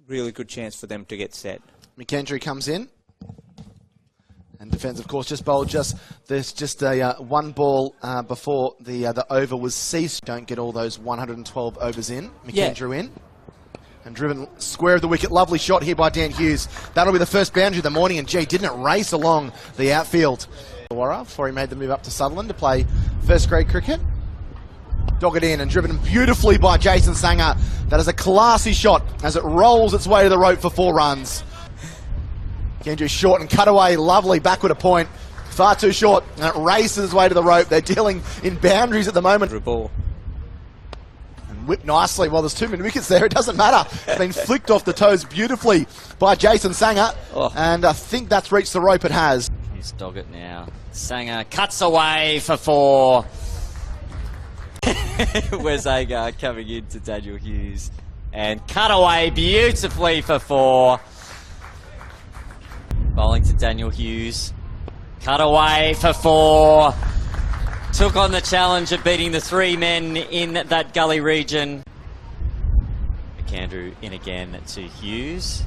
really good chance for them to get set. McKendry comes in. And defence, of course, there's just a one ball before the over was ceased. Don't get all those 112 overs in. McKendry in. And driven square of the wicket. Lovely shot here by Dan Hughes. That'll be the first boundary of the morning. And gee, didn't it race along the outfield? Before he made the move up to Sutherland to play first grade cricket. Dog it in and driven beautifully by Jason Sangha. That is a classy shot as it rolls its way to the rope for 4 runs. McKendry short and cut away, lovely backward a point. Far too short, and it races its way to the rope. They're dealing in boundaries at the moment. And whipped nicely. Well, there's too many wickets there. It doesn't matter. It's been flicked off the toes beautifully by Jason Sangha. And I think that's reached the rope. It has. He's dog it now. Sangha cuts away for 4. Where's Agar coming into Daniel Hughes and cut away beautifully for 4. Bowling to Daniel Hughes, cut away for 4. Took on the challenge of beating the 3 men in that gully region. McAndrew in again to Hughes,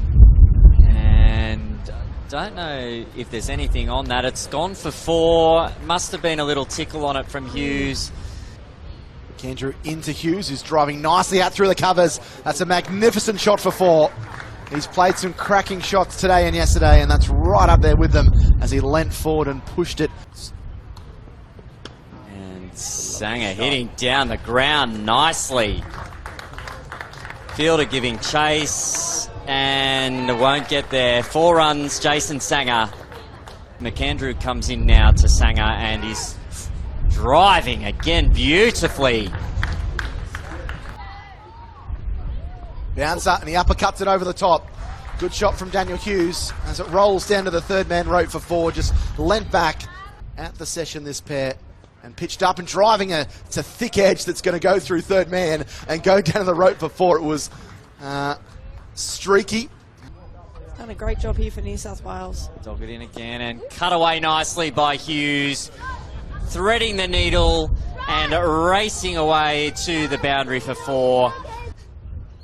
and don't know if there's anything on that. It's gone for 4. Must have been a little tickle on it from Hughes. McAndrew into Hughes, who's driving nicely out through the covers. That's a magnificent shot for 4. He's played some cracking shots today and yesterday, and that's right up there with them as he leant forward and pushed it. And Sangha hitting down the ground nicely. Fielder giving chase and won't get there. 4 runs, Jason Sangha. McAndrew comes in now to Sangha and he's driving again beautifully. Bouncer, and he uppercuts it over the top. Good shot from Daniel Hughes as it rolls down to the 3rd man rope for 4. Just leant back at the session, this pair, and pitched up and driving it's a thick edge that's going to go through 3rd man and go down to the rope for 4. It was streaky. Done a great job here for New South Wales. Dog it in again and cut away nicely by Hughes. Threading the needle and racing away to the boundary for 4.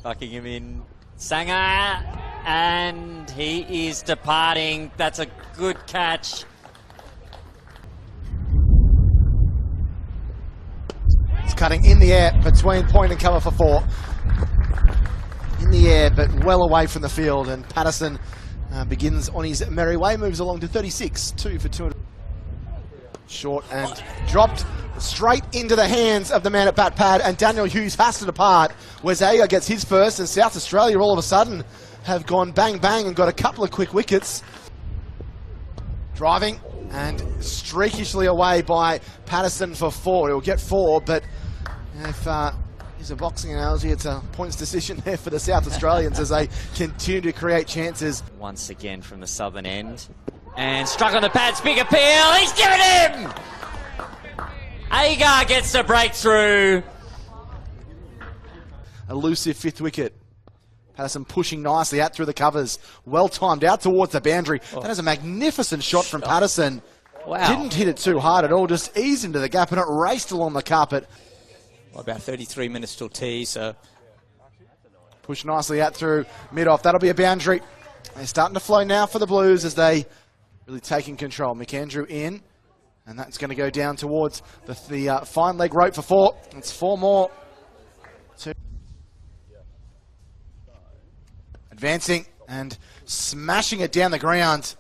Bucking him in, Sangha, and he is departing. That's a good catch. It's cutting in the air between point and cover for 4. In the air, but well away from the field, and Patterson begins on his merry way, moves along to 36, 2 for 200. Short and dropped straight into the hands of the man at bat pad, and Daniel Hughes has to depart. Wezaga gets his first, and South Australia all of a sudden have gone bang bang and got a couple of quick wickets. Driving and streakishly away by Patterson for 4. He'll get 4, but if he's a boxing analogy, it's a points decision there for the South Australians as they continue to create chances. Once again from the southern end. And struck on the pads, big appeal, he's given him! Agar gets the breakthrough. Elusive 5th wicket. Patterson pushing nicely out through the covers. Well timed out towards the boundary. That is a magnificent shot from Patterson. Wow. Didn't hit it too hard at all, just eased into the gap and it raced along the carpet. Well, about 33 minutes till tea, so... Push nicely out through mid-off. That'll be a boundary. They're starting to flow now for the Blues as they really taking control. McAndrew in, and that's going to go down towards the fine leg rope for 4. It's 4 more. 2. Advancing and smashing it down the ground.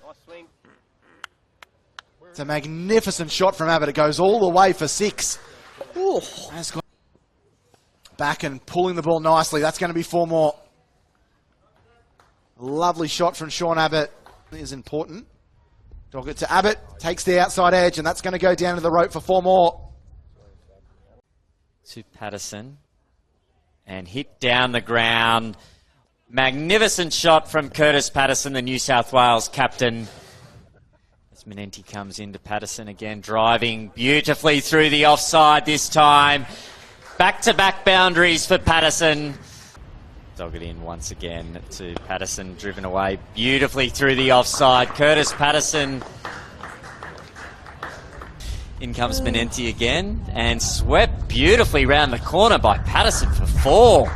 It's a magnificent shot from Abbott. It goes all the way for 6. Ooh. Back and pulling the ball nicely. That's going to be 4 more. Lovely shot from Sean Abbott. Is important. Dog it to Abbott. Takes the outside edge, and that's going to go down to the rope for 4 more. To Patterson. And hit down the ground. Magnificent shot from Kurtis Patterson, the New South Wales captain. As Manenti comes into Patterson again, driving beautifully through the offside this time. Back-to-back boundaries for Patterson. Dog it in once again to Patterson, driven away beautifully through the offside. Kurtis Patterson. In comes Manenti again, and swept beautifully round the corner by Patterson for 4.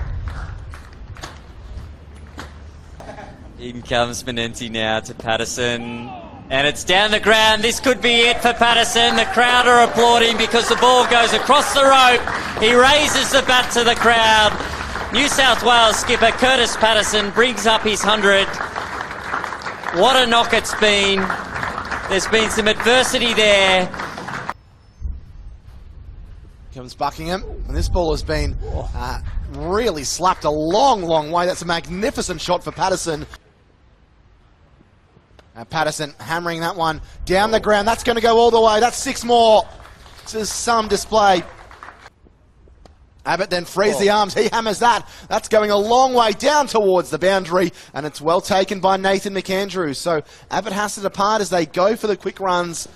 In comes Menenti now to Patterson. And it's down the ground. This could be it for Patterson. The crowd are applauding because the ball goes across the rope. He raises the bat to the crowd. New South Wales skipper Kurtis Patterson brings up his 100. What a knock it's been. There's been some adversity there. Comes Buckingham, and this ball has been really slapped a long, long way. That's a magnificent shot for Patterson. Patterson hammering that one down the ground. That's going to go all the way. That's 6 more. This is some display. Abbott then frees the arms. He hammers that. That's going a long way down towards the boundary, and it's well taken by Nathan McAndrews. So Abbott has to depart as they go for the quick runs.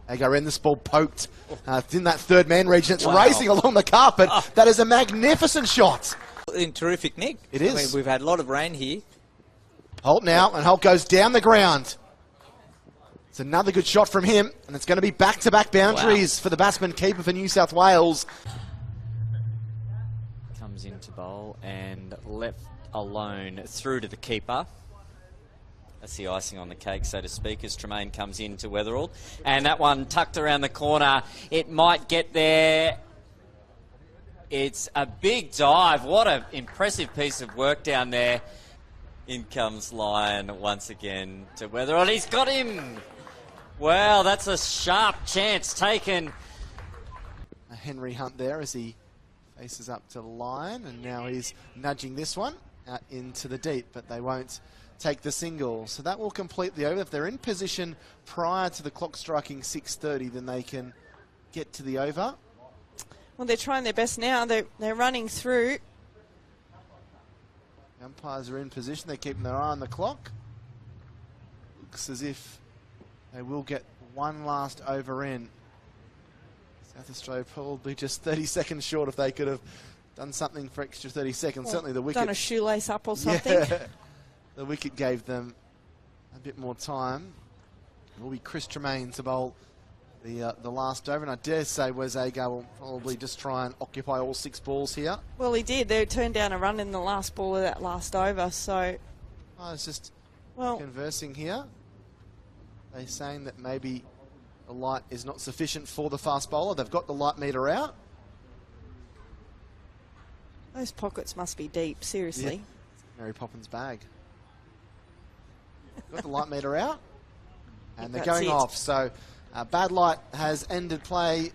They go in, this ball poked in that third man region. It's racing along the carpet. That is a magnificent shot. In terrific nick. It is. I mean, we've had a lot of rain here. Holt now, and Holt goes down the ground. It's another good shot from him, and it's going to be back-to-back boundaries for the batsman keeper for New South Wales. Comes into bowl and left alone through to the keeper. That's the icing on the cake, so to speak, as Tremaine comes in to Weatherald. And that one tucked around the corner. It might get there. It's a big dive. What an impressive piece of work down there. In comes Lyon once again to Weatherald. He's got him. Wow, that's a sharp chance taken. A Henry Hunt there as he faces up to Lyon, and now he's nudging this one out into the deep, but they won't take the single. So that will complete the over. If they're in position prior to the clock striking 6:30, then they can get to the over. Well, they're trying their best now. They're running through. The umpires are in position. They're keeping their eye on the clock. Looks as if they will get one last over in. South Australia probably just 30 seconds short if they could have done something for extra 30 seconds. Well, certainly the wicket. Done a shoelace up or something. Yeah, the wicket gave them a bit more time. It will be Chris Tremaine to bowl the last over, and I dare say Wes Agar will probably just try and occupy all 6 balls here. Well, he did. They turned down a run in the last ball of that last over, so... I was just well, conversing here. They're saying that maybe the light is not sufficient for the fast bowler. They've got the light meter out. those pockets must be deep, seriously. Yeah. Mary Poppins' bag. Got the light meter out, and they're going off. So bad light has ended play